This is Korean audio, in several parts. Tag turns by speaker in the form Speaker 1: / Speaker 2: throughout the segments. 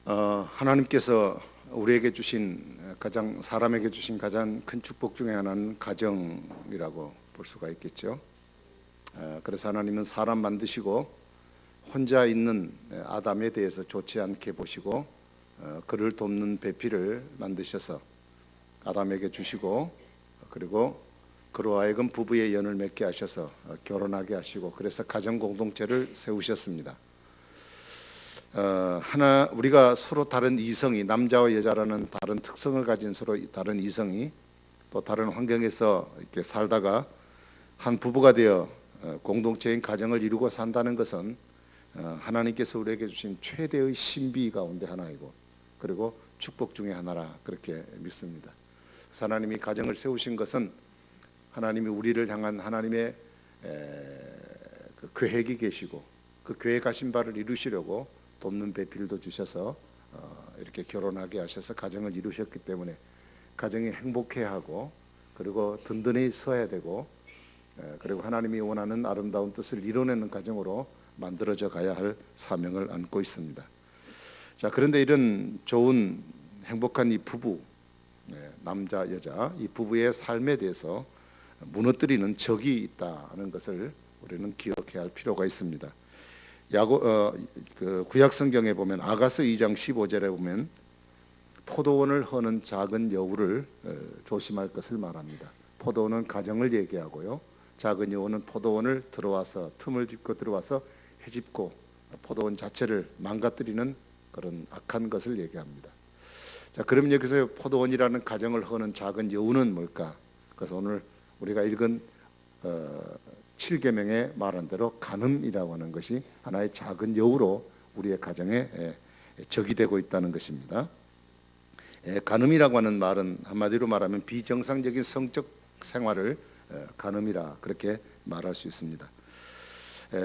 Speaker 1: 하나님께서 우리에게 주신 사람에게 주신 가장 큰 축복 중에 하나는 가정이라고 볼 수가 있겠죠. 그래서 하나님은 사람 만드시고 혼자 있는 아담에 대해서 좋지 않게 보시고 그를 돕는 배필을 만드셔서 아담에게 주시고, 그리고 그로 하여금 부부의 연을 맺게 하셔서 결혼하게 하시고, 그래서 가정 공동체를 세우셨습니다. 우리가 서로 다른 이성이, 남자와 여자라는 다른 특성을 가진 서로 다른 이성이 또 다른 환경에서 이렇게 살다가 한 부부가 되어 공동체인 가정을 이루고 산다는 것은 하나님께서 우리에게 주신 최대의 신비 가운데 하나이고, 그리고 축복 중에 하나라, 그렇게 믿습니다. 하나님이 가정을 세우신 것은 하나님이 우리를 향한 하나님의 그 계획이 계시고, 그 계획하신 바를 이루시려고 돕는 배필도 주셔서 이렇게 결혼하게 하셔서 가정을 이루셨기 때문에 가정이 행복해야 하고, 그리고 든든히 서야 되고, 그리고 하나님이 원하는 아름다운 뜻을 이뤄내는 가정으로 만들어져 가야 할 사명을 안고 있습니다. 자, 그런데 이런 좋은 행복한 이 부부, 남자 여자 이 부부의 삶에 대해서 무너뜨리는 적이 있다는 것을 우리는 기억해야 할 필요가 있습니다. 구약 성경에 보면 아가서 2장 15절에 보면 포도원을 허는 작은 여우를 조심할 것을 말합니다. 포도원은 가정을 얘기하고요, 작은 여우는 포도원을 들어와서 틈을 짚고 들어와서 헤집고 포도원 자체를 망가뜨리는 그런 악한 것을 얘기합니다. 자, 그럼 여기서 포도원이라는 가정을 허는 작은 여우는 뭘까? 그래서 오늘 우리가 읽은 7계명에 말한 대로 간음이라고 하는 것이 하나의 작은 여우로 우리의 가정에 적이 되고 있다는 것입니다. 간음이라고 하는 말은 한마디로 말하면 비정상적인 성적 생활을 간음이라, 그렇게 말할 수 있습니다.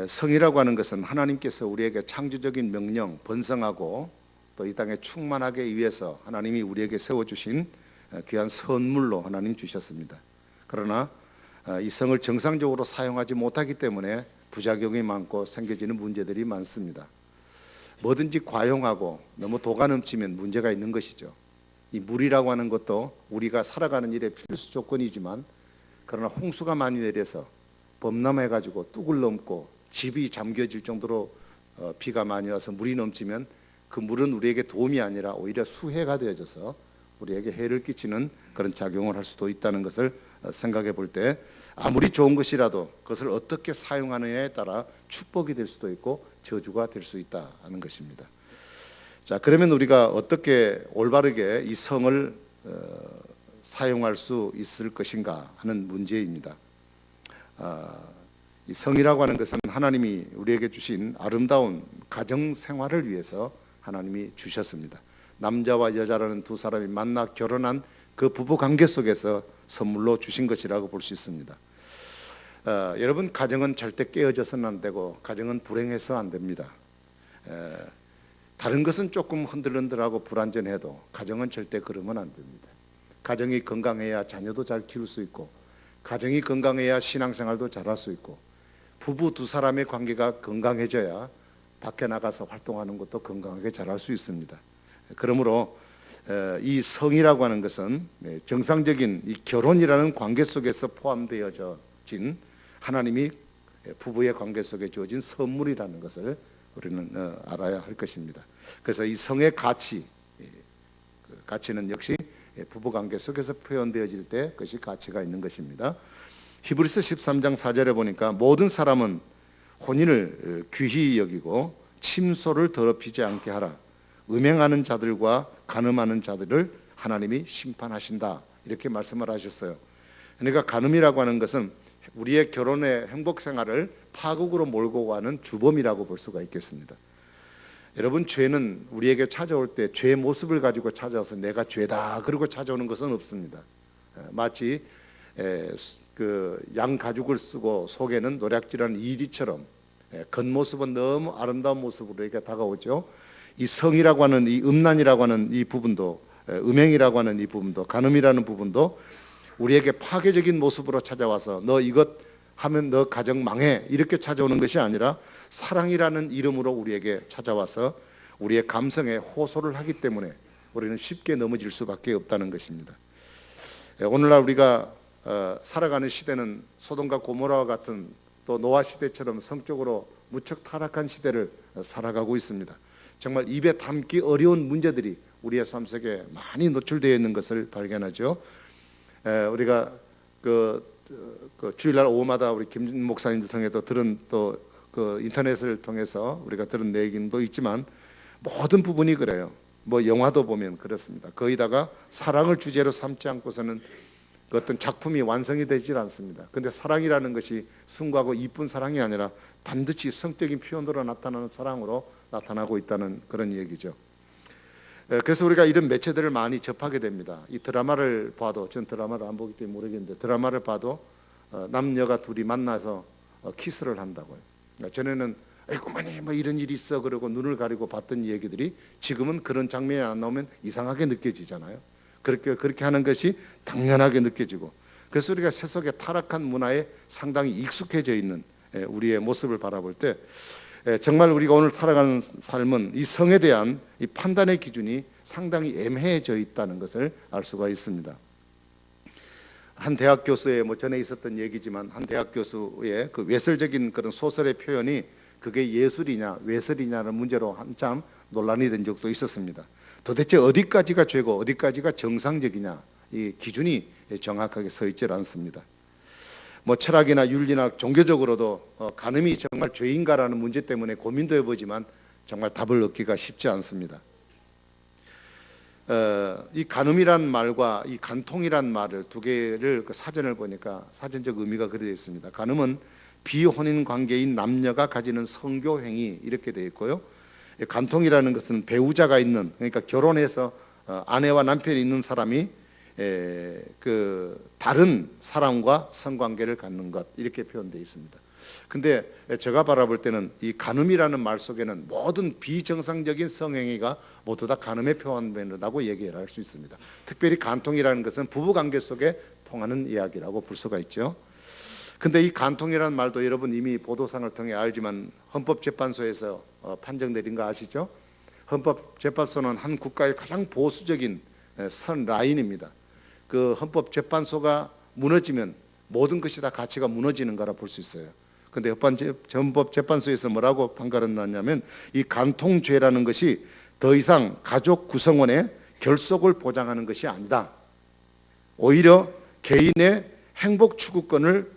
Speaker 1: 성이라고 하는 것은 하나님께서 우리에게 창조적인 명령, 번성하고 또 이 땅에 충만하기 위해서 하나님이 우리에게 세워주신 귀한 선물로 하나님 주셨습니다. 그러나 이 성을 정상적으로 사용하지 못하기 때문에 부작용이 많고 생겨지는 문제들이 많습니다. 뭐든지 과용하고 너무 도가 넘치면 문제가 있는 것이죠. 이 물이라고 하는 것도 우리가 살아가는 일에 필수 조건이지만, 그러나 홍수가 많이 내려서 범람해가지고 뚝을 넘고 집이 잠겨질 정도로 비가 많이 와서 물이 넘치면 그 물은 우리에게 도움이 아니라 오히려 수해가 되어져서 우리에게 해를 끼치는 그런 작용을 할 수도 있다는 것을 생각해 볼 때, 아무리 좋은 것이라도 그것을 어떻게 사용하느냐에 따라 축복이 될 수도 있고 저주가 될 수 있다는 것입니다. 자, 그러면 우리가 어떻게 올바르게 이 성을 사용할 수 있을 것인가 하는 문제입니다. 이 성이라고 하는 것은 하나님이 우리에게 주신 아름다운 가정 생활을 위해서 하나님이 주셨습니다. 남자와 여자라는 두 사람이 만나 결혼한 그 부부 관계 속에서 선물로 주신 것이라고 볼 수 있습니다. 여러분, 가정은 절대 깨어져서는 안 되고 가정은 불행해서 안 됩니다. 다른 것은 조금 흔들흔들하고 불안전해도 가정은 절대 그러면 안 됩니다. 가정이 건강해야 자녀도 잘 키울 수 있고, 가정이 건강해야 신앙생활도 잘할 수 있고, 부부 두 사람의 관계가 건강해져야 밖에 나가서 활동하는 것도 건강하게 잘할 수 있습니다. 그러므로 이 성이라고 하는 것은 정상적인 이 결혼이라는 관계 속에서 포함되어진 하나님이 부부의 관계 속에 주어진 선물이라는 것을 우리는 알아야 할 것입니다. 그래서 이 성의 가치는 역시 부부관계 속에서 표현되어질 때 그것이 가치가 있는 것입니다. 히브리서 13장 4절에 보니까 모든 사람은 혼인을 귀히 여기고 침소를 더럽히지 않게 하라. 음행하는 자들과 간음하는 자들을 하나님이 심판하신다, 이렇게 말씀을 하셨어요. 그러니까 간음이라고 하는 것은 우리의 결혼의 행복 생활을 파국으로 몰고 가는 주범이라고 볼 수가 있겠습니다. 여러분, 죄는 우리에게 찾아올 때 죄의 모습을 가지고 찾아와서 내가 죄다 그러고 찾아오는 것은 없습니다. 마치 그 양 가죽을 쓰고 속에는 노략질하는 이리처럼 겉모습은 너무 아름다운 모습으로 이렇게 다가오죠. 이 성이라고 하는, 이 음란이라고 하는 이 부분도, 음행이라고 하는 이 부분도, 간음이라는 부분도 우리에게 파괴적인 모습으로 찾아와서 너 이것 하면 너 가정 망해, 이렇게 찾아오는 것이 아니라 사랑이라는 이름으로 우리에게 찾아와서 우리의 감성에 호소를 하기 때문에 우리는 쉽게 넘어질 수밖에 없다는 것입니다. 오늘날 우리가 살아가는 시대는 소돔과 고모라와 같은 또 노아 시대처럼 성적으로 무척 타락한 시대를 살아가고 있습니다. 정말 입에 담기 어려운 문제들이 우리의 삶 속에 많이 노출되어 있는 것을 발견하죠. 우리가 그 주일날 오후마다 우리 김 목사님들 통해 또 들은 또 그 인터넷을 통해서 우리가 들은 내용도 있지만 모든 부분이 그래요. 뭐 영화도 보면 그렇습니다. 거기다가 사랑을 주제로 삼지 않고서는 그 어떤 작품이 완성이 되질 않습니다. 근데 사랑이라는 것이 순수하고 이쁜 사랑이 아니라 반드시 성적인 표현으로 나타나는 사랑으로 나타나고 있다는 그런 얘기죠. 그래서 우리가 이런 매체들을 많이 접하게 됩니다. 이 드라마를 봐도, 전 드라마를 안 보기 때문에 모르겠는데 드라마를 봐도 남녀가 둘이 만나서 키스를 한다고요. 전에는 아이고만이 뭐 이런 일이 있어 그러고 눈을 가리고 봤던 얘기들이 지금은 그런 장면이 안 나오면 이상하게 느껴지잖아요. 그렇게 하는 것이 당연하게 느껴지고, 그래서 우리가 세속의 타락한 문화에 상당히 익숙해져 있는 우리의 모습을 바라볼 때 정말 우리가 오늘 살아가는 삶은 이 성에 대한 이 판단의 기준이 상당히 애매해져 있다는 것을 알 수가 있습니다. 한 대학 교수의 뭐 전에 있었던 얘기지만 한 대학 교수의 그 외설적인 그런 소설의 표현이 그게 예술이냐 외설이냐는 문제로 한참 논란이 된 적도 있었습니다. 도대체 어디까지가 죄고 어디까지가 정상적이냐, 이 기준이 정확하게 서 있지 않습니다. 뭐 철학이나 윤리나 종교적으로도 간음이 정말 죄인가라는 문제 때문에 고민도 해보지만 정말 답을 얻기가 쉽지 않습니다. 이 간음이란 말과 이 간통이란 말을 두 개를 그 사전을 보니까 사전적 의미가 그렇게 되어 있습니다. 간음은 비혼인 관계인 남녀가 가지는 성교 행위 이렇게 되어 있고요. 간통이라는 것은 배우자가 있는, 그러니까 결혼해서 아내와 남편이 있는 사람이 그 다른 사람과 성관계를 갖는 것 이렇게 표현되어 있습니다. 근데 제가 바라볼 때는 이 간음이라는 말 속에는 모든 비정상적인 성행위가 모두 다 간음에 표현된다고 얘기를 할 수 있습니다. 특별히 간통이라는 것은 부부관계 속에 통하는 이야기라고 볼 수가 있죠. 근데 이 간통이라는 말도 여러분 이미 보도상을 통해 알지만 헌법재판소에서 판정 내린 거 아시죠? 헌법재판소는 한 국가의 가장 보수적인 선 라인입니다. 그 헌법재판소가 무너지면 모든 것이 다 가치가 무너지는 거라 볼 수 있어요. 근데 헌법재판소에서 뭐라고 판결을 났냐면 이 간통죄라는 것이 더 이상 가족 구성원의 결속을 보장하는 것이 아니다. 오히려 개인의 행복 추구권을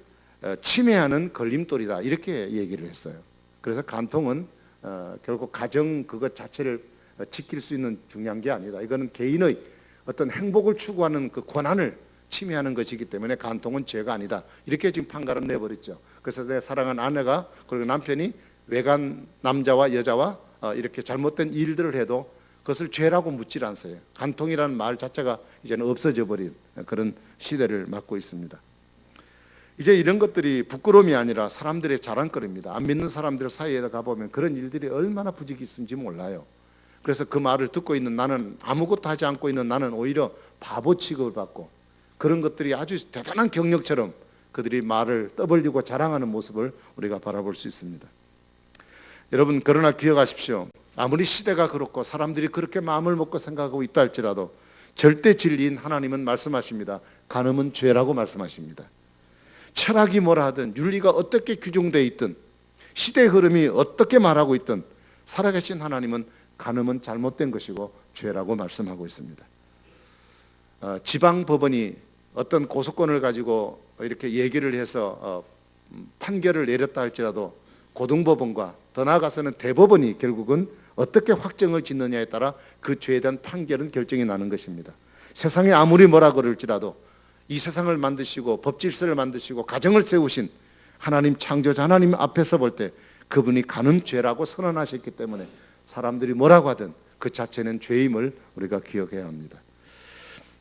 Speaker 1: 침해하는 걸림돌이다. 이렇게 얘기를 했어요. 그래서 간통은 결국 가정 그것 자체를 지킬 수 있는 중요한 게 아니다. 이거는 개인의 어떤 행복을 추구하는 그 권한을 침해하는 것이기 때문에 간통은 죄가 아니다. 이렇게 지금 판결을 내버렸죠. 그래서 내 사랑하는 아내가 그리고 남편이 외간 남자와 여자와 이렇게 잘못된 일들을 해도 그것을 죄라고 묻질 않어요. 간통이라는 말 자체가 이제는 없어져 버린 그런 시대를 맞고 있습니다. 이제 이런 것들이 부끄러움이 아니라 사람들의 자랑거리입니다. 안 믿는 사람들 사이에 가보면 그런 일들이 얼마나 부지기 있는지 몰라요. 그래서 그 말을 듣고 있는 나는, 아무것도 하지 않고 있는 나는 오히려 바보 취급을 받고, 그런 것들이 아주 대단한 경력처럼 그들이 말을 떠벌리고 자랑하는 모습을 우리가 바라볼 수 있습니다. 여러분, 그러나 기억하십시오. 아무리 시대가 그렇고 사람들이 그렇게 마음을 먹고 생각하고 있다 할지라도 절대 진리인 하나님은 말씀하십니다. 간음은 죄라고 말씀하십니다. 철학이 뭐라 하든, 윤리가 어떻게 규정되어 있든, 시대의 흐름이 어떻게 말하고 있든 살아계신 하나님은 간음은 잘못된 것이고 죄라고 말씀하고 있습니다. 지방법원이 어떤 고소권을 가지고 이렇게 얘기를 해서 판결을 내렸다 할지라도 고등법원과 더 나아가서는 대법원이 결국은 어떻게 확정을 짓느냐에 따라 그 죄에 대한 판결은 결정이 나는 것입니다. 세상에 아무리 뭐라 그럴지라도 이 세상을 만드시고 법질서를 만드시고 가정을 세우신 하나님, 창조자 하나님 앞에서 볼 때 그분이 간음죄라고 선언하셨기 때문에 사람들이 뭐라고 하든 그 자체는 죄임을 우리가 기억해야 합니다.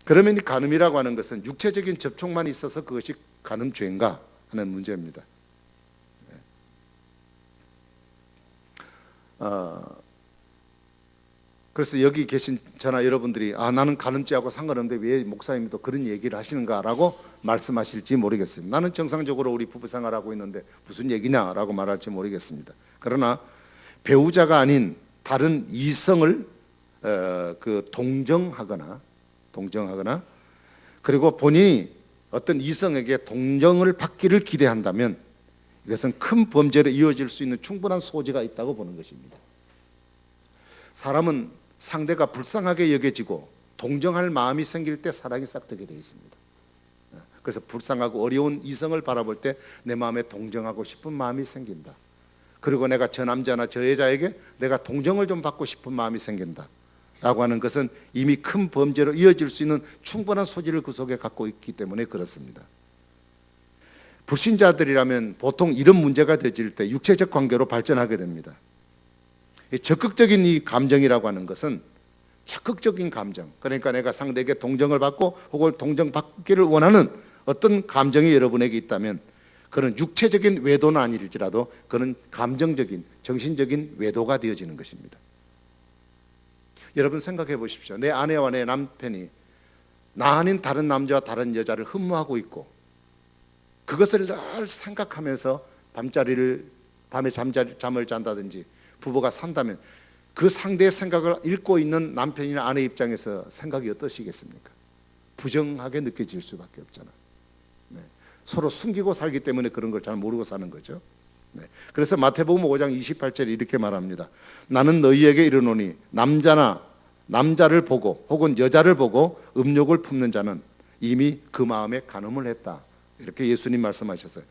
Speaker 1: 그러면 이 간음이라고 하는 것은 육체적인 접촉만 있어서 그것이 간음죄인가 하는 문제입니다. 그래서 여기 계신 저나 여러분들이 나는 간음죄하고 상관없는데 왜 목사님이 또 그런 얘기를 하시는가라고 말씀하실지 모르겠습니다. 나는 정상적으로 우리 부부 생활하고 있는데 무슨 얘기냐라고 말할지 모르겠습니다. 그러나 배우자가 아닌 다른 이성을 동정하거나 그리고 본인이 어떤 이성에게 동정을 받기를 기대한다면 이것은 큰 범죄로 이어질 수 있는 충분한 소지가 있다고 보는 것입니다. 사람은 상대가 불쌍하게 여겨지고 동정할 마음이 생길 때 사랑이 싹트게 되어 있습니다. 그래서 불쌍하고 어려운 이성을 바라볼 때 내 마음에 동정하고 싶은 마음이 생긴다. 그리고 내가 저 남자나 저 여자에게 내가 동정을 좀 받고 싶은 마음이 생긴다 라고 하는 것은 이미 큰 범죄로 이어질 수 있는 충분한 소지를 그 속에 갖고 있기 때문에 그렇습니다. 불신자들이라면 보통 이런 문제가 되질 때 육체적 관계로 발전하게 됩니다. 적극적인 이 감정이라고 하는 것은 적극적인 감정, 그러니까 내가 상대에게 동정을 받고 혹은 동정받기를 원하는 어떤 감정이 여러분에게 있다면 그는 육체적인 외도는 아닐지라도 그는 감정적인, 정신적인 외도가 되어지는 것입니다. 여러분 생각해 보십시오. 내 아내와 내 남편이 나 아닌 다른 남자와 다른 여자를 흠모하고 있고 그것을 늘 생각하면서 밤에 잠을 잔다든지 부부가 산다면 그 상대의 생각을 읽고 있는 남편이나 아내 입장에서 생각이 어떠시겠습니까? 부정하게 느껴질 수밖에 없잖아. 네. 서로 숨기고 살기 때문에 그런 걸 잘 모르고 사는 거죠. 네. 그래서 마태복음 5장 28절에 이렇게 말합니다. 나는 너희에게 이르노니 남자를 보고 혹은 여자를 보고 음욕을 품는 자는 이미 그 마음에 간음을 했다. 이렇게 예수님 말씀하셨어요.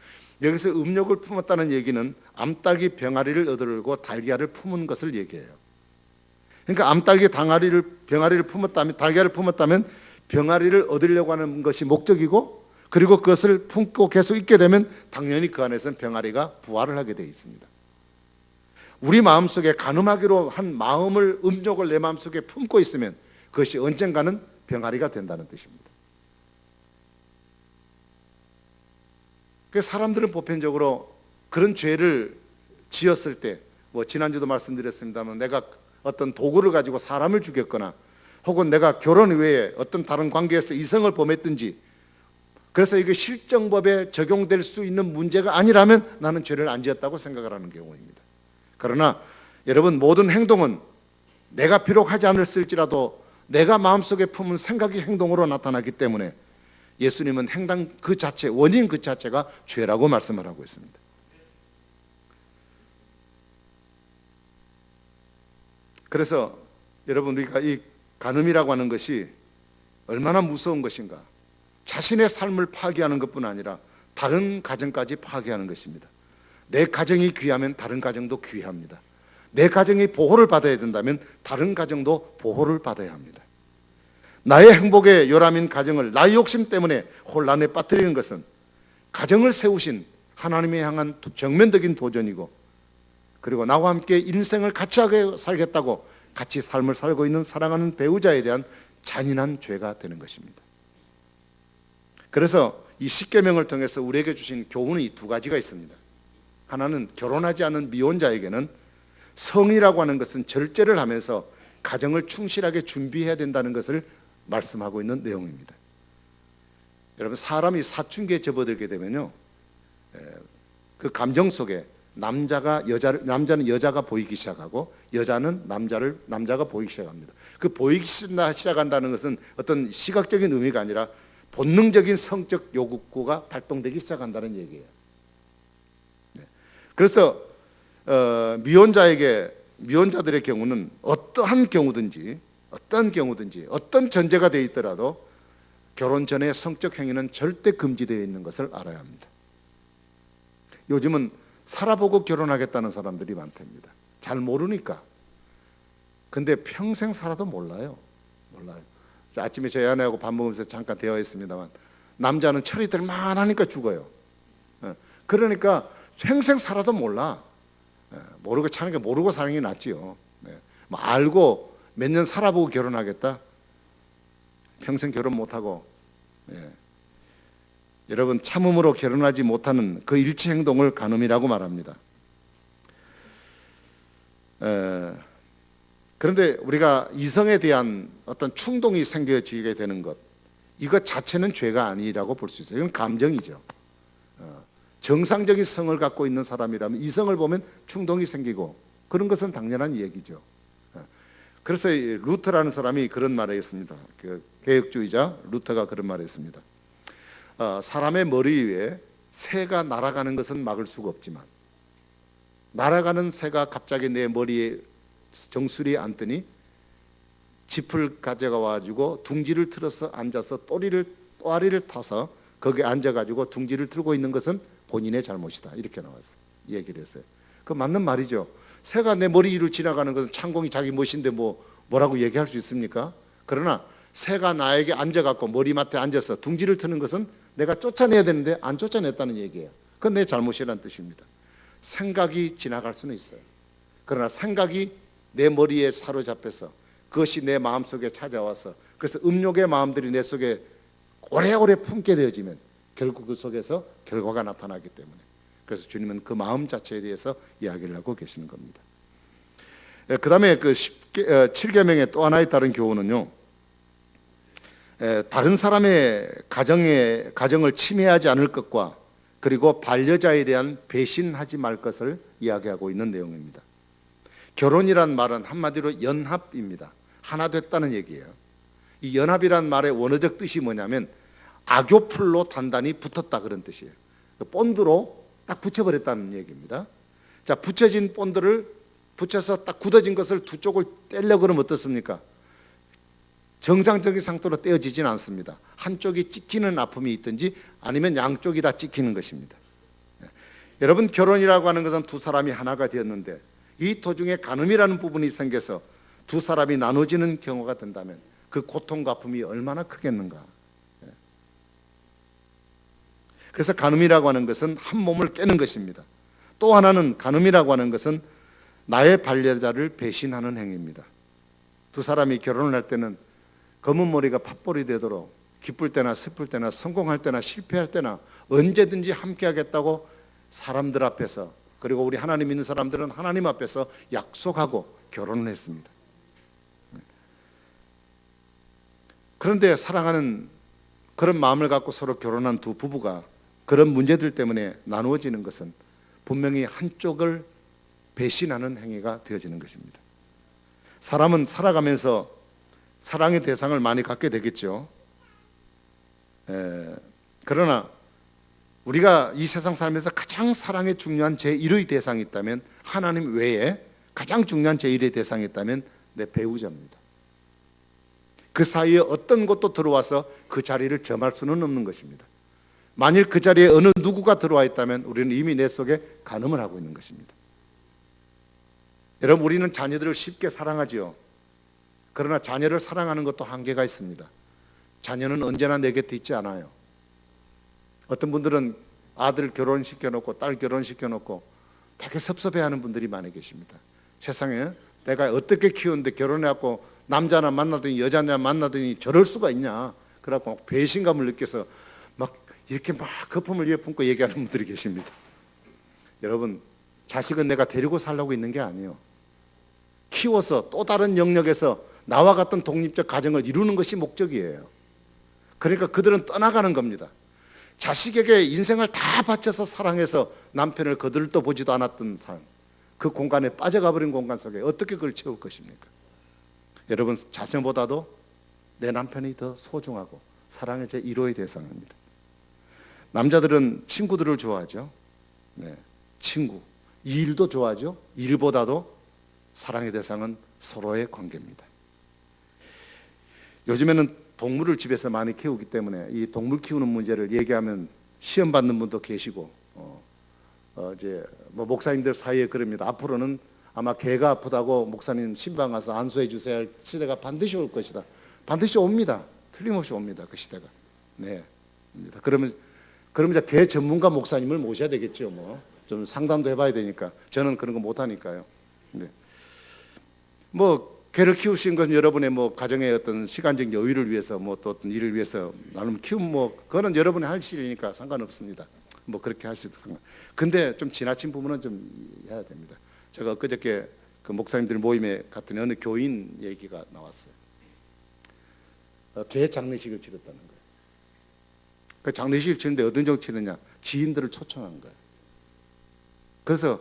Speaker 1: 여기서 음욕을 품었다는 얘기는 암딸기 병아리를 얻으려고 달걀을 품은 것을 얘기해요. 그러니까 암딸기 병아리를 품었다면, 달걀을 품었다면 병아리를 얻으려고 하는 것이 목적이고, 그리고 그것을 품고 계속 있게 되면 당연히 그 안에서는 병아리가 부활을 하게 되어 있습니다. 우리 마음속에 간음하기로 한 마음을, 음욕을 내 마음속에 품고 있으면 그것이 언젠가는 병아리가 된다는 뜻입니다. 그래서 사람들은 보편적으로 그런 죄를 지었을 때, 지난주도 말씀드렸습니다만 내가 어떤 도구를 가지고 사람을 죽였거나 혹은 내가 결혼 외에 어떤 다른 관계에서 이성을 범했든지, 그래서 이게 실정법에 적용될 수 있는 문제가 아니라면 나는 죄를 안 지었다고 생각을 하는 경우입니다. 그러나 여러분, 모든 행동은 내가 비록 하지 않았을지라도 내가 마음속에 품은 생각이 행동으로 나타나기 때문에 예수님은 행동 그 자체, 원인 그 자체가 죄라고 말씀을 하고 있습니다. 그래서 여러분, 우리가 이 간음이라고 하는 것이 얼마나 무서운 것인가. 자신의 삶을 파괴하는 것뿐 아니라 다른 가정까지 파괴하는 것입니다. 내 가정이 귀하면 다른 가정도 귀합니다. 내 가정이 보호를 받아야 된다면 다른 가정도 보호를 받아야 합니다. 나의 행복의 요람인 가정을 나의 욕심 때문에 혼란에 빠뜨리는 것은 가정을 세우신 하나님에 향한 정면적인 도전이고, 그리고 나와 함께 인생을 같이 하게 살겠다고 같이 삶을 살고 있는 사랑하는 배우자에 대한 잔인한 죄가 되는 것입니다. 그래서 이 십계명을 통해서 우리에게 주신 교훈이 두 가지가 있습니다. 하나는 결혼하지 않은 미혼자에게는 성이라고 하는 것은 절제를 하면서 가정을 충실하게 준비해야 된다는 것을 말씀하고 있는 내용입니다. 여러분, 사람이 사춘기에 접어들게 되면요, 그 감정 속에 남자는 여자가 보이기 시작하고 여자는 남자가 보이기 시작합니다. 그 보이기 시작한다는 것은 어떤 시각적인 의미가 아니라 본능적인 성적 욕구가 발동되기 시작한다는 얘기예요. 그래서 미혼자들의 경우는 어떠한 경우든지 어떤 전제가 되어 있더라도 결혼 전에 성적 행위는 절대 금지되어 있는 것을 알아야 합니다. 요즘은 살아보고 결혼하겠다는 사람들이 많답니다. 잘 모르니까. 근데 평생 살아도 몰라요. 아침에 저희 아내하고 밥 먹으면서 잠깐 대화했습니다만, 남자는 철이 들만 하니까 죽어요. 그러니까 평생 살아도 몰라. 모르고 사는 게 모르고 사는 게 낫지요. 뭐 알고 몇 년 살아보고 결혼하겠다? 평생 결혼 못하고, 여러분, 참음으로 결혼하지 못하는 그 일치 행동을 간음이라고 말합니다. 그런데 우리가 이성에 대한 어떤 충동이 생겨지게 되는 것, 이것 자체는 죄가 아니라고 볼 수 있어요. 이건 감정이죠. 정상적인 성을 갖고 있는 사람이라면 이성을 보면 충동이 생기고 그런 것은 당연한 얘기죠. 그래서 루터라는 사람이 그런 말을 했습니다. 그 개혁주의자 루터가 그런 말을 했습니다. 사람의 머리 위에 새가 날아가는 것은 막을 수가 없지만 날아가는 새가 갑자기 내 머리에 정수리에 앉더니 짚을 가져가 가지고 둥지를 틀어서 앉아서 또아리를 타서 거기에 앉아가지고 둥지를 틀고 있는 것은 본인의 잘못이다. 이렇게 나왔어요. 얘기를 했어요. 그 맞는 말이죠. 새가 내 머리 위로 지나가는 것은 창공이 자기 멋인데 뭐라고 얘기할 수 있습니까? 그러나 새가 나에게 앉아갖고 머리맡에 앉아서 둥지를 트는 것은 내가 쫓아내야 되는데 안 쫓아냈다는 얘기예요. 그건 내 잘못이라는 뜻입니다. 생각이 지나갈 수는 있어요. 그러나 생각이 내 머리에 사로잡혀서 그것이 내 마음속에 찾아와서 그래서 음욕의 마음들이 내 속에 오래오래 품게 되어지면 결국 그 속에서 결과가 나타나기 때문에 그래서 주님은 그 마음 자체에 대해서 이야기를 하고 계시는 겁니다. 그 다음에 그 7계명의 또 하나의 다른 교훈은요, 다른 사람의 가정을 침해하지 않을 것과 그리고 반려자에 대한 배신하지 말 것을 이야기하고 있는 내용입니다. 결혼이란 말은 한마디로 연합입니다. 하나 됐다는 얘기예요. 이 연합이란 말의 원어적 뜻이 뭐냐면 악교풀로 단단히 붙었다 그런 뜻이에요. 본드로 딱 붙여버렸다는 얘기입니다. 자, 붙여진 본드를 붙여서 딱 굳어진 것을 두 쪽을 떼려고 그러면 어떻습니까? 정상적인 상태로 떼어지진 않습니다. 한쪽이 찍히는 아픔이 있든지 아니면 양쪽이 다 찍히는 것입니다. 여러분, 결혼이라고 하는 것은 두 사람이 하나가 되었는데 이 도중에 간음이라는 부분이 생겨서 두 사람이 나눠지는 경우가 된다면 그 고통과 아픔이 얼마나 크겠는가. 그래서 간음이라고 하는 것은 한 몸을 깨는 것입니다. 또 하나는 간음이라고 하는 것은 나의 반려자를 배신하는 행위입니다. 두 사람이 결혼을 할 때는 검은 머리가 팥볼이 되도록 기쁠 때나 슬플 때나 성공할 때나 실패할 때나 언제든지 함께 하겠다고 사람들 앞에서 그리고 우리 하나님 믿는 사람들은 하나님 앞에서 약속하고 결혼을 했습니다. 그런데 사랑하는 그런 마음을 갖고 서로 결혼한 두 부부가 그런 문제들 때문에 나누어지는 것은 분명히 한쪽을 배신하는 행위가 되어지는 것입니다. 사람은 살아가면서 사랑의 대상을 많이 갖게 되겠죠. 그러나 우리가 이 세상 살면서 가장 사랑에 중요한 제1의 대상이 있다면 하나님 외에 가장 중요한 제1의 대상이 있다면 내 배우자입니다. 그 사이에 어떤 것도 들어와서 그 자리를 점할 수는 없는 것입니다. 만일 그 자리에 어느 누구가 들어와 있다면 우리는 이미 내 속에 간음을 하고 있는 것입니다. 여러분, 우리는 자녀들을 쉽게 사랑하지요. 그러나 자녀를 사랑하는 것도 한계가 있습니다. 자녀는 언제나 내 곁에 있지 않아요. 어떤 분들은 아들 결혼시켜놓고 딸 결혼시켜놓고 되게 섭섭해하는 분들이 많이 계십니다. 세상에 내가 어떻게 키우는데 결혼해갖고 남자나 만나더니 여자나 만나더니 저럴 수가 있냐. 그래갖고 배신감을 느껴서 막 이렇게 막 거품을 위에 품고 얘기하는 분들이 계십니다. 여러분, 자식은 내가 데리고 살라고 있는 게 아니에요. 키워서 또 다른 영역에서 나와 같은 독립적 가정을 이루는 것이 목적이에요. 그러니까 그들은 떠나가는 겁니다. 자식에게 인생을 다 바쳐서 사랑해서 남편을 거들떠 보지도 않았던 삶, 그 공간에 빠져가 버린 공간 속에 어떻게 그걸 채울 것입니까? 여러분, 자신보다도 내 남편이 더 소중하고 사랑의 제1호의 대상입니다. 남자들은 친구들을 좋아하죠. 네, 친구. 일도 좋아하죠. 일보다도 사랑의 대상은 서로의 관계입니다. 요즘에는 동물을 집에서 많이 키우기 때문에 이 동물 키우는 문제를 얘기하면 시험 받는 분도 계시고, 이제 뭐 목사님들 사이에 그럽니다. 앞으로는 아마 개가 아프다고 목사님 신방 가서 안수해 주세요 할 시대가 반드시 올 것이다. 반드시 옵니다. 틀림없이 옵니다. 그 시대가. 네, 옵니다. 그러면 이제 개 전문가 목사님을 모셔야 되겠죠. 뭐 좀 상담도 해봐야 되니까. 저는 그런 거 못하니까요. 네. 뭐 개를 키우신 건 여러분의 뭐 가정의 어떤 시간적 여유를 위해서 뭐 또 어떤 일을 위해서 나름 키우면 뭐 그거는 여러분의 할 일이니까 상관없습니다. 뭐 그렇게 하시도 상관. 근데 좀 지나친 부분은 좀 해야 됩니다. 제가 엊그저께 그 목사님들 모임에 갔더니 어느 교인 얘기가 나왔어요. 개 장례식을 치렀다는 거예요. 그 장례식을 치는데 어떤 정도 치느냐? 지인들을 초청한 거예요. 그래서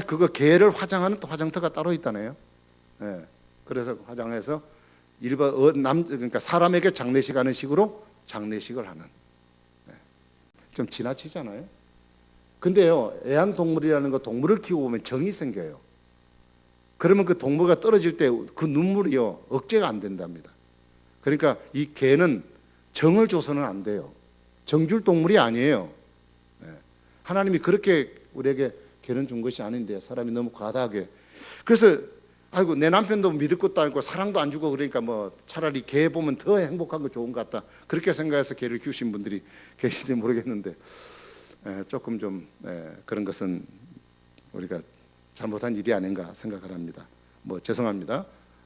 Speaker 1: 그거 개를 화장하는 또 화장터가 따로 있다네요. 네. 그래서 화장해서 그러니까 사람에게 장례식 하는 식으로 장례식을 하는. 좀 지나치잖아요. 근데요, 애완동물이라는 거, 동물을 키우고 보면 정이 생겨요. 그러면 그 동물가 떨어질 때 그 눈물이요, 억제가 안 된답니다. 그러니까 이 개는 정을 줘서는 안 돼요. 정줄 동물이 아니에요. 하나님이 그렇게 우리에게 개는 준 것이 아닌데 사람이 너무 과다하게. 그래서 아이고, 내 남편도 믿을 것도 아니고 사랑도 안 주고 그러니까 뭐 차라리 개 보면 더 행복한 거 좋은 것 같다, 그렇게 생각해서 개를 키우신 분들이 계신지 모르겠는데, 조금 좀 그런 것은 우리가 잘못한 일이 아닌가 생각을 합니다. 뭐 죄송합니다.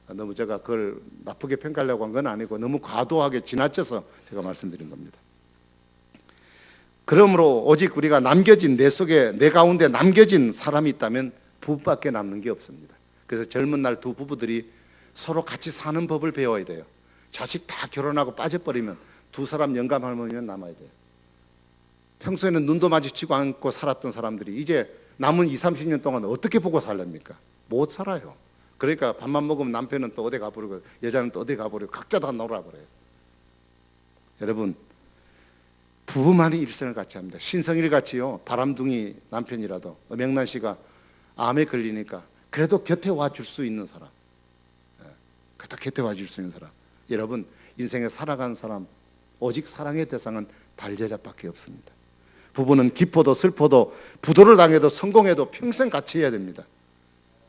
Speaker 1: 너무 제가 그걸 나쁘게 평가하려고 한 건 아니고 너무 과도하게 지나쳐서 제가 말씀드린 겁니다. 그러므로 오직 우리가 남겨진, 내 속에, 내 가운데 남겨진 사람이 있다면 부부밖에 남는 게 없습니다. 그래서 젊은 날 두 부부들이 서로 같이 사는 법을 배워야 돼요. 자식 다 결혼하고 빠져버리면 두 사람 영감할머니만 남아야 돼요. 평소에는 눈도 마주치고 않고 살았던 사람들이 이제 남은 20, 30년 동안 어떻게 보고 살랍니까? 못 살아요. 그러니까 밥만 먹으면 남편은 또 어디 가버리고 여자는 또 어디 가버리고 각자 다 놀아버려요. 여러분, 부부만이 일생을 같이 합니다. 신성일 같이요, 바람둥이 남편이라도 명란 씨가 암에 걸리니까 그래도 곁에 와줄 수 있는 사람, 그래도 곁에 와줄 수 있는 사람. 여러분, 인생에 살아가는 사람 오직 사랑의 대상은 발제자밖에 없습니다. 부부는 기뻐도 슬퍼도 부도를 당해도 성공해도 평생 같이 해야 됩니다.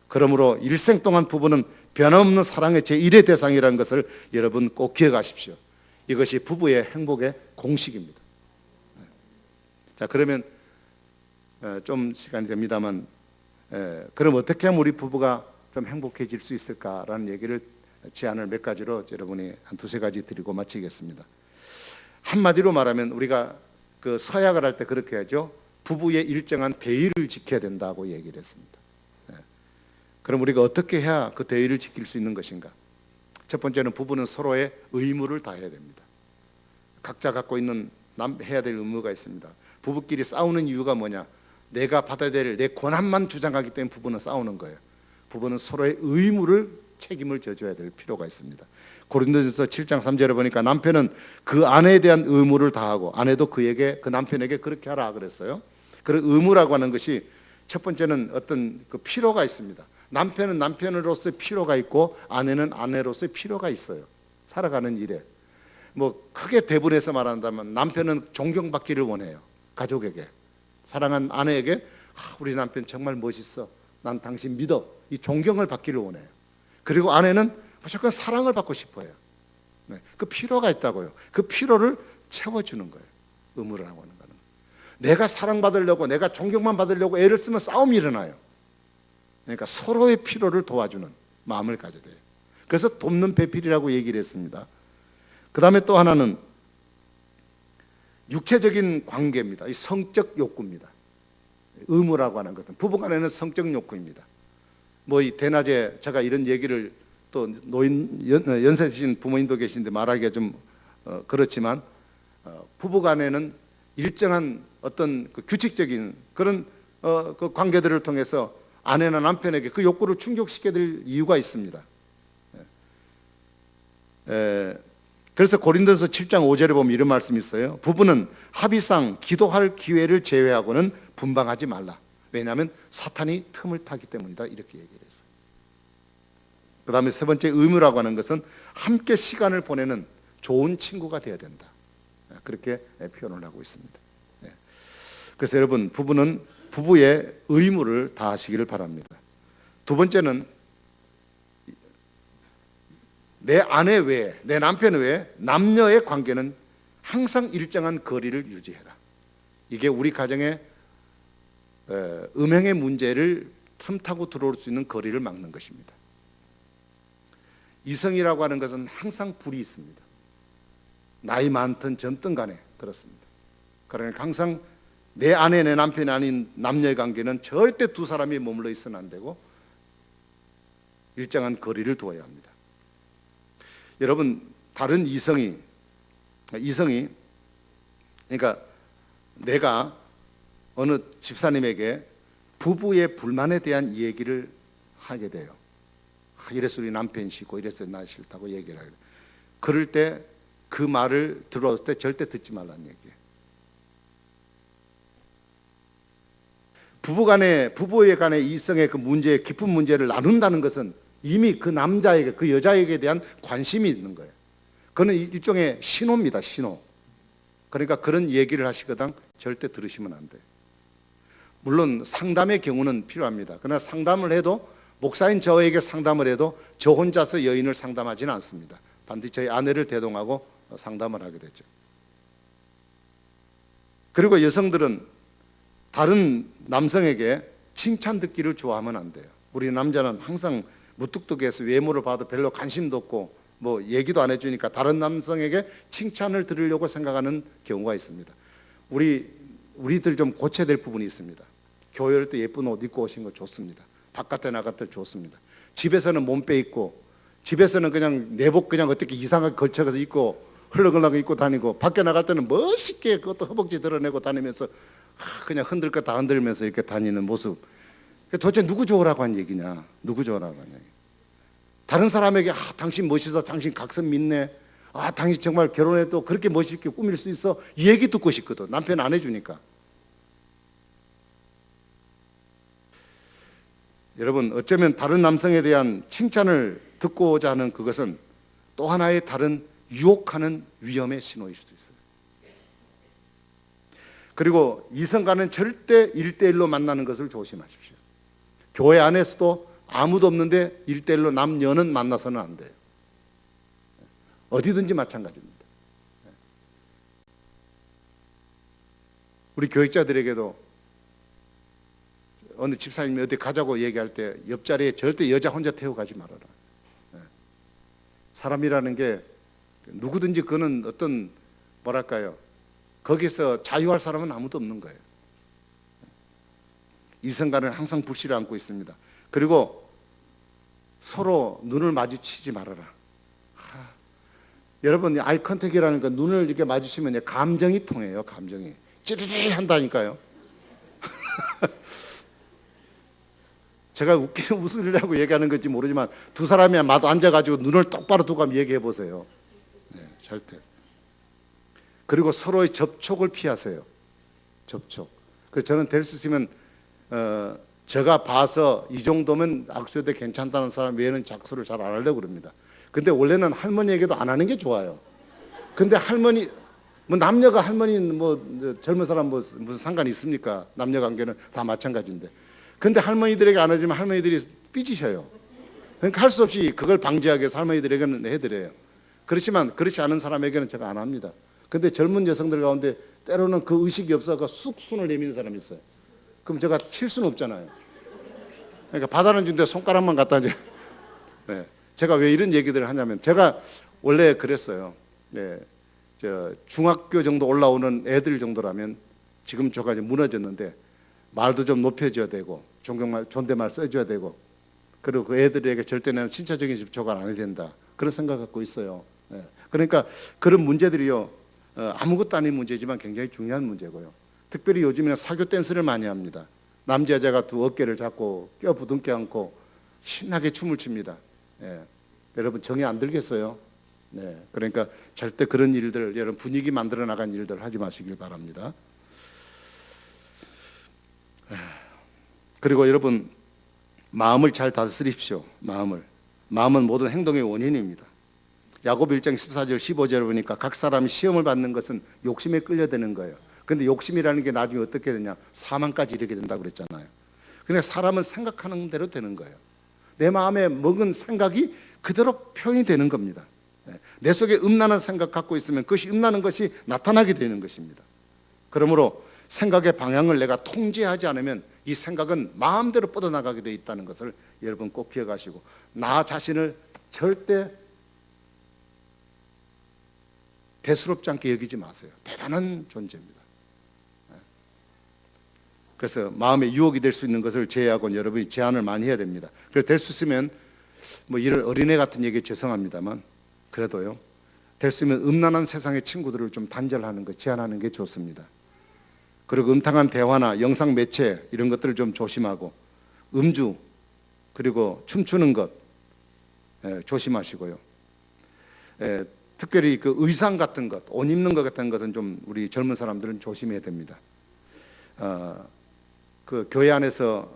Speaker 1: 그러므로 일생 동안 부부는 변함없는 사랑의 제1의 대상이라는 것을 여러분 꼭 기억하십시오. 이것이 부부의 행복의 공식입니다. 자, 그러면 좀 시간이 됩니다만, 그럼 어떻게 하면 우리 부부가 좀 행복해질 수 있을까라는 얘기를, 제안을 몇 가지로 여러분이 한 두세 가지 드리고 마치겠습니다. 한마디로 말하면 우리가 그 서약을 할 때 그렇게 하죠. 부부의 일정한 대의를 지켜야 된다고 얘기를 했습니다. 그럼 우리가 어떻게 해야 그 대의를 지킬 수 있는 것인가? 첫 번째는 부부는 서로의 의무를 다해야 됩니다. 각자 갖고 있는 해야 될 의무가 있습니다. 부부끼리 싸우는 이유가 뭐냐? 내가 받아야 될 내 권한만 주장하기 때문에 부부는 싸우는 거예요. 부부는 서로의 의무를, 책임을 져줘야 될 필요가 있습니다. 고린도전서 7장 3절에 보니까 남편은 그 아내에 대한 의무를 다하고 아내도 그 남편에게 그렇게 하라 그랬어요. 그런 의무라고 하는 것이 첫 번째는 어떤 그 필요가 있습니다. 남편은 남편으로서의 필요가 있고 아내는 아내로서의 필요가 있어요. 살아가는 일에. 뭐 크게 대분해서 말한다면 남편은 존경받기를 원해요. 가족에게. 사랑한 아내에게 우리 남편 정말 멋있어, 난 당신 믿어, 이 존경을 받기를 원해요. 그리고 아내는 무조건 사랑을 받고 싶어요. 그 필요가 있다고요. 그 필요를 채워주는 거예요. 의무라고 하는 거는. 내가 사랑받으려고, 내가 존경만 받으려고 애를 쓰면 싸움이 일어나요. 그러니까 서로의 필요를 도와주는 마음을 가져야 돼요. 그래서 돕는 배필이라고 얘기를 했습니다. 그 다음에 또 하나는 육체적인 관계입니다. 이 성적 욕구입니다. 의무라고 하는 것은 부부간에는 성적 욕구입니다. 뭐 이 대낮에 제가 이런 얘기를 또 연세 드신 부모님도 계신데 말하기가 좀 그렇지만, 부부간에는 일정한 어떤 그 규칙적인 그런 그 관계들을 통해서 아내나 남편에게 그 욕구를 충족시켜야 될 이유가 있습니다. 그래서 고린도서 7장 5절에 보면 이런 말씀이 있어요. 부부는 합의상 기도할 기회를 제외하고는 분방하지 말라. 왜냐하면 사탄이 틈을 타기 때문이다. 이렇게 얘기를 했어요. 그 다음에 세 번째 의무라고 하는 것은 함께 시간을 보내는 좋은 친구가 되어야 된다. 그렇게 표현을 하고 있습니다. 그래서 여러분, 부부는 부부의 의무를 다하시기를 바랍니다. 두 번째는 내 아내 외에, 내 남편 외에 남녀의 관계는 항상 일정한 거리를 유지해라. 이게 우리 가정의 음행의 문제를 틈타고 들어올 수 있는 거리를 막는 것입니다. 이성이라고 하는 것은 항상 불이 있습니다. 나이 많든 젊든 간에 그렇습니다. 그러니까 항상 내 아내, 내 남편이 아닌 남녀의 관계는 절대 두 사람이 머물러 있어는 안 되고 일정한 거리를 두어야 합니다. 여러분, 다른 이성이 그러니까 내가 어느 집사님에게 부부의 불만에 대한 얘기를 하게 돼요. 이래서 우리 남편이 싫고 이래서 나 싫다고 얘기를 하게 돼. 그럴 때 그 말을 들었을 때 절대 듣지 말라는 얘기예요. 부부의 간의 이성의 그 문제, 깊은 문제를 나눈다는 것은 이미 그 남자에게, 그 여자에게 대한 관심이 있는 거예요. 그는 일종의 신호입니다, 신호. 그러니까 그런 얘기를 하시거든 절대 들으시면 안 돼요. 물론 상담의 경우는 필요합니다. 그러나 상담을 해도, 목사인 저에게 상담을 해도 저 혼자서 여인을 상담하지는 않습니다. 반드시 저희 아내를 대동하고 상담을 하게 되죠. 그리고 여성들은 다른 남성에게 칭찬 듣기를 좋아하면 안 돼요. 우리 남자는 항상 무뚝뚝해서 외모를 봐도 별로 관심도 없고 뭐 얘기도 안 해주니까 다른 남성에게 칭찬을 들으려고 생각하는 경우가 있습니다. 우리들 좀 고쳐야 될 부분이 있습니다. 교회 올 때 예쁜 옷 입고 오신 거 좋습니다. 바깥에 나갈 때 좋습니다. 집에서는 몸빼 입고, 집에서는 그냥 내복 그냥 어떻게 이상하게 걸쳐서 입고 흘렁흘렁 입고 다니고, 밖에 나갈 때는 멋있게 그것도 허벅지 드러내고 다니면서 그냥 흔들 거 다 흔들면서 이렇게 다니는 모습. 도대체 누구 좋으라고 한 얘기냐? 누구 좋으라고 한 얘기? 다른 사람에게 당신 멋있어, 당신 각선 믿네, 당신 정말 결혼해도 그렇게 멋있게 꾸밀 수 있어, 이 얘기 듣고 싶거든. 남편 안 해주니까. 여러분, 어쩌면 다른 남성에 대한 칭찬을 듣고자 하는 그것은 또 하나의 다른 유혹하는 위험의 신호일 수도 있어요. 그리고 이성과는 절대 1대1로 만나는 것을 조심하십시오. 교회 안에서도 아무도 없는데 1대1로 남녀는 만나서는 안 돼요. 어디든지 마찬가지입니다. 우리 교육자들에게도 어느 집사님이 어디 가자고 얘기할 때 옆자리에 절대 여자 혼자 태워 가지 말아라. 사람이라는 게 누구든지 그는 어떤 뭐랄까요, 거기서 자유할 사람은 아무도 없는 거예요. 이성간은 항상 불씨를 안고 있습니다. 그리고 서로 눈을 마주치지 말아라. 여러분, 아이 컨택이라는 건 눈을 이렇게 마주치면 감정이 통해요. 감정이 찌르르 한다니까요. 제가 웃으려고 얘기하는 건지 모르지만 두 사람이 마도 앉아가지고 눈을 똑바로 두고 한번 얘기해 보세요. 네, 절대. 그리고 서로의 접촉을 피하세요. 접촉. 그래서 저는 될 수 있으면 제가 봐서 이 정도면 악수해도 괜찮다는 사람 외에는 작수를 잘 안 하려고 그럽니다. 근데 원래는 할머니에게도 안 하는 게 좋아요. 근데 할머니, 뭐 남녀가 할머니, 뭐 젊은 사람 뭐 무슨 상관이 있습니까? 남녀 관계는 다 마찬가지인데. 근데 할머니들에게 안 해주면 할머니들이 삐지셔요. 그러니까 할 수 없이 그걸 방지하기 위해서 할머니들에게는 해드려요. 그렇지만 그렇지 않은 사람에게는 제가 안 합니다. 근데 젊은 여성들 가운데 때로는 그 의식이 없어서 쑥 손을 내미는 사람이 있어요. 그럼 제가 칠 수는 없잖아요. 그러니까 받아는 준데 손가락만 갖다 이제. 네. 제가 왜 이런 얘기들을 하냐면, 제가 원래 그랬어요. 네. 중학교 정도 올라오는 애들 정도라면 지금 저가 이제 무너졌는데 말도 좀 높여줘야 되고 존경말, 존댓말 써줘야 되고, 그리고 그 애들에게 절대 나는 친차적인 접촉을 안 해야 된다, 그런 생각 갖고 있어요. 네. 그러니까 그런 문제들이요, 아무것도 아닌 문제지만 굉장히 중요한 문제고요. 특별히 요즘에는 사교 댄스를 많이 합니다. 남자 여자가 두 어깨를 잡고 껴 부둥켜 안고 신나게 춤을 춥니다. 예. 여러분 정이 안 들겠어요? 네. 그러니까 절대 그런 일들, 여러분 분위기 만들어 나간 일들 하지 마시길 바랍니다. 그리고 여러분, 마음을 잘 다스리십시오. 마음은 모든 행동의 원인입니다. 야고보 1장 14절 15절을 보니까 각 사람이 시험을 받는 것은 욕심에 끌려드는 거예요. 근데 욕심이라는 게 나중에 어떻게 되냐, 사망까지 이르게 된다고 그랬잖아요. 그러니까 사람은 생각하는 대로 되는 거예요. 내 마음에 먹은 생각이 그대로 표현이 되는 겁니다. 내 속에 음란한 생각 갖고 있으면 그것이 음란한 것이 나타나게 되는 것입니다. 그러므로 생각의 방향을 내가 통제하지 않으면 이 생각은 마음대로 뻗어나가게 되어 있다는 것을 여러분 꼭 기억하시고, 나 자신을 절대 대수롭지 않게 여기지 마세요. 대단한 존재입니다. 그래서 마음의 유혹이 될 수 있는 것을 제외하고 여러분이 제한을 많이 해야 됩니다. 그래서 될 수 있으면 뭐 이런 어린애 같은 얘기 죄송합니다만 그래도요, 될 수 있으면 음란한 세상의 친구들을 좀 단절하는 것, 제한하는 게 좋습니다. 그리고 음탕한 대화나 영상 매체 이런 것들을 좀 조심하고, 음주, 그리고 춤추는 것, 조심하시고요. 특별히 그 의상 같은 것, 옷 입는 것 같은 것은 좀 우리 젊은 사람들은 조심해야 됩니다. 그 교회 안에서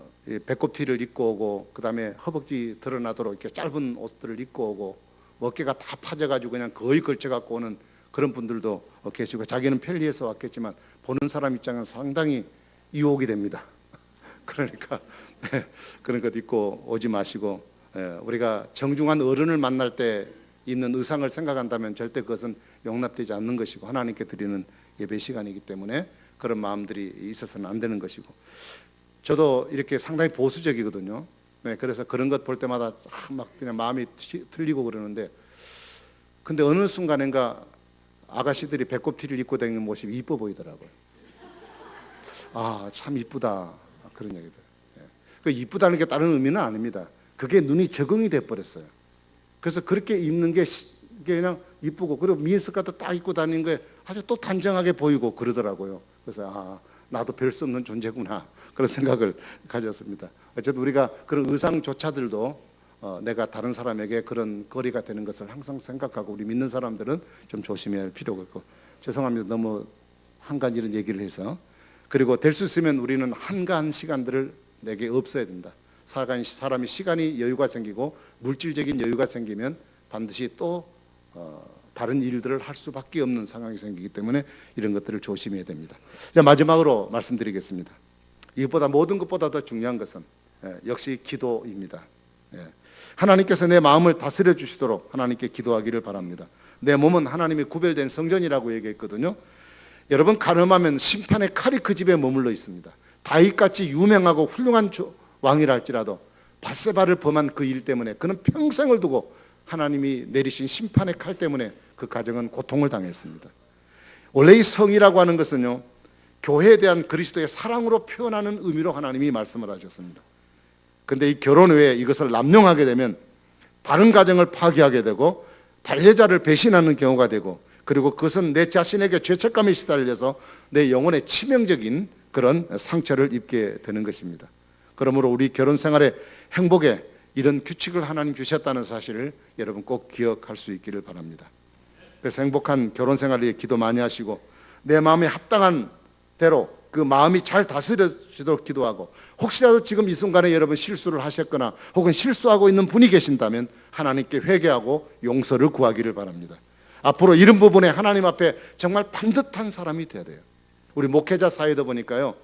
Speaker 1: 배꼽티를 입고 오고, 그 다음에 허벅지 드러나도록 이렇게 짧은 옷들을 입고 오고, 어깨가 다 파져가지고 그냥 거의 걸쳐갖고 오는 그런 분들도 계시고, 자기는 편리해서 왔겠지만 보는 사람 입장은 상당히 유혹이 됩니다. 그러니까 그런 것 입고 오지 마시고, 우리가 정중한 어른을 만날 때 입는 의상을 생각한다면 절대 그것은 용납되지 않는 것이고, 하나님께 드리는 예배 시간이기 때문에 그런 마음들이 있어서는 안 되는 것이고, 저도 이렇게 상당히 보수적이거든요. 그래서 그런 것 볼 때마다 막 그냥 마음이 틀리고 그러는데, 근데 어느 순간인가 아가씨들이 배꼽티를 입고 다니는 모습이 이뻐 보이더라고요. 아, 참 이쁘다, 그런 얘기들. 그 이쁘다는 게 다른 의미는 아닙니다. 그게 눈이 적응이 돼 버렸어요. 그래서 그렇게 입는 게 그냥 이쁘고, 그리고 미니스커트 딱 입고 다니는 게 아주 또 단정하게 보이고 그러더라고요. 그래서 나도 별 수 없는 존재구나, 그런 생각을 가졌습니다. 어쨌든 우리가 그런 의상조차들도 내가 다른 사람에게 그런 거리가 되는 것을 항상 생각하고, 우리 믿는 사람들은 좀 조심해야 할 필요가 있고. 죄송합니다, 너무 한가한 이런 얘기를 해서. 그리고 될 수 있으면 우리는 한가한 시간들을 내게 없어야 된다. 사람이 시간이 여유가 생기고 물질적인 여유가 생기면 반드시 또 다른 일들을 할 수밖에 없는 상황이 생기기 때문에 이런 것들을 조심해야 됩니다. 마지막으로 말씀드리겠습니다. 이것보다, 모든 것보다 더 중요한 것은 역시 기도입니다. 하나님께서 내 마음을 다스려 주시도록 하나님께 기도하기를 바랍니다. 내 몸은 하나님의 구별된 성전이라고 얘기했거든요. 여러분, 가늠하면 심판의 칼이 그 집에 머물러 있습니다. 다윗같이 유명하고 훌륭한 왕이라 할지라도 밧세바를 범한 그 일 때문에 그는 평생을 두고 하나님이 내리신 심판의 칼 때문에 그 가정은 고통을 당했습니다. 원래 이 성이라고 하는 것은요, 교회에 대한 그리스도의 사랑으로 표현하는 의미로 하나님이 말씀을 하셨습니다. 그런데 이 결혼 후에 이것을 남용하게 되면 다른 가정을 파괴하게 되고 반려자를 배신하는 경우가 되고, 그리고 그것은 내 자신에게 죄책감에 시달려서 내 영혼에 치명적인 그런 상처를 입게 되는 것입니다. 그러므로 우리 결혼 생활의 행복에 이런 규칙을 하나님 주셨다는 사실을 여러분 꼭 기억할 수 있기를 바랍니다. 그래서 행복한 결혼 생활을 위해 기도 많이 하시고, 내 마음에 합당한 대로 그 마음이 잘 다스려지도록 기도하고, 혹시라도 지금 이 순간에 여러분 실수를 하셨거나 혹은 실수하고 있는 분이 계신다면 하나님께 회개하고 용서를 구하기를 바랍니다. 앞으로 이런 부분에 하나님 앞에 정말 반듯한 사람이 되어야 돼요. 우리 목회자 사이다 보니까요,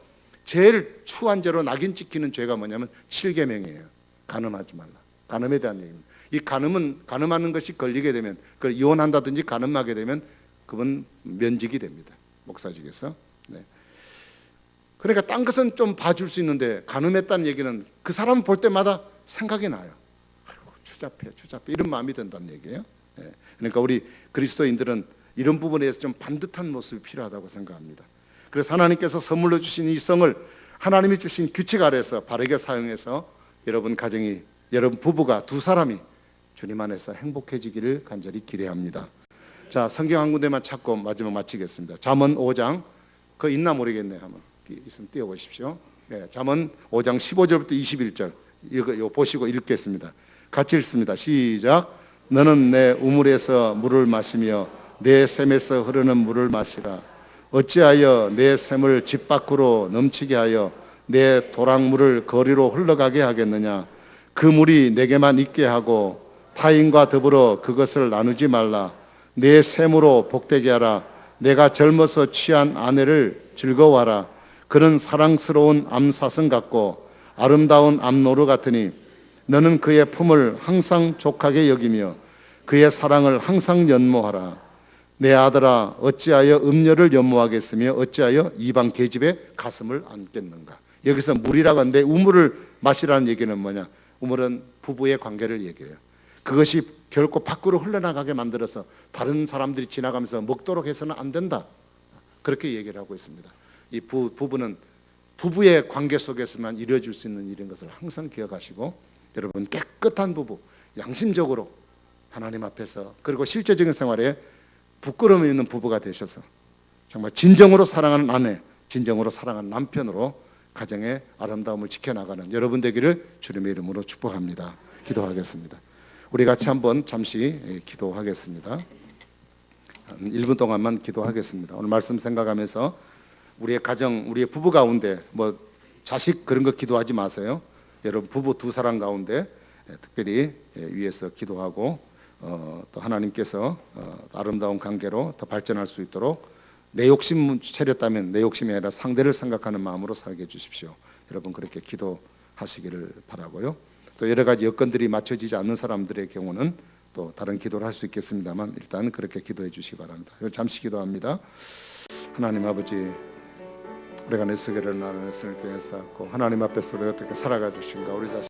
Speaker 1: 제일 추한 죄로 낙인 찍히는 죄가 뭐냐면 실계명이에요. 간음하지 말라. 간음에 대한 얘기입니다. 이 간음은, 간음하는 것이 걸리게 되면, 그걸 이혼한다든지 간음하게 되면 그건 면직이 됩니다, 목사직에서. 그러니까 딴 것은 좀 봐줄 수 있는데 간음했다는 얘기는 그 사람 볼 때마다 생각이 나요. 아이고, 추잡해 이런 마음이 든다는 얘기예요. 그러니까 우리 그리스도인들은 이런 부분에서 좀 반듯한 모습이 필요하다고 생각합니다. 그래서 하나님께서 선물로 주신 이 성을 하나님이 주신 규칙 아래에서 바르게 사용해서 여러분 가정이, 여러분 부부가, 두 사람이 주님 안에서 행복해지기를 간절히 기대합니다. 자, 성경 한 군데만 찾고 마지막 마치겠습니다. 잠언 5장, 그거 있나 모르겠네요. 한번 있으면 띄워보십시오. 잠언 5장 15절부터 21절 이거 보시고 읽겠습니다. 같이 읽습니다. 시작. 너는 내 우물에서 물을 마시며 내 샘에서 흐르는 물을 마시라. 어찌하여 내 샘을 집 밖으로 넘치게 하여 내 도랑물을 거리로 흘러가게 하겠느냐. 그 물이 내게만 있게 하고 타인과 더불어 그것을 나누지 말라. 내 샘으로 복되게 하라. 내가 젊어서 취한 아내를 즐거워하라. 그는 사랑스러운 암사슴 같고 아름다운 암노루 같으니 너는 그의 품을 항상 족하게 여기며 그의 사랑을 항상 연모하라. 내 아들아, 어찌하여 음녀를 연모하겠으며 어찌하여 이방 계집의 가슴을 안겠는가. 여기서 물이라고 하는데 우물을 마시라는 얘기는 뭐냐. 우물은 부부의 관계를 얘기해요. 그것이 결코 밖으로 흘러나가게 만들어서 다른 사람들이 지나가면서 먹도록 해서는 안 된다, 그렇게 얘기를 하고 있습니다. 이 부부는 부부의 관계 속에서만 이루어질 수 있는 일인 것을 항상 기억하시고, 여러분 깨끗한 부부, 양심적으로 하나님 앞에서, 그리고 실제적인 생활에 부끄러움이 있는 부부가 되셔서 정말 진정으로 사랑하는 아내, 진정으로 사랑하는 남편으로 가정의 아름다움을 지켜나가는 여러분 되기를 주님의 이름으로 축복합니다. 기도하겠습니다. 우리 같이 한번 잠시 기도하겠습니다. 한 1분 동안만 기도하겠습니다. 오늘 말씀 생각하면서 우리의 가정, 우리의 부부 가운데 뭐 자식 그런 거 기도하지 마세요. 여러분 부부 두 사람 가운데 특별히 위해서 기도하고 또 하나님께서 아름다운 관계로 더 발전할 수 있도록 내 욕심 차렸다면 내 욕심이 아니라 상대를 생각하는 마음으로 살게 해주십시오. 여러분 그렇게 기도하시기를 바라고요. 또 여러 가지 여건들이 맞춰지지 않는 사람들의 경우는 또 다른 기도를 할 수 있겠습니다만 일단 그렇게 기도해 주시기 바랍니다. 잠시 기도합니다. 하나님 아버지, 우리가 내 세계를 나누는 것을 통해서 하나님 앞에서 우리가 어떻게 살아가 주신가, 우리 자신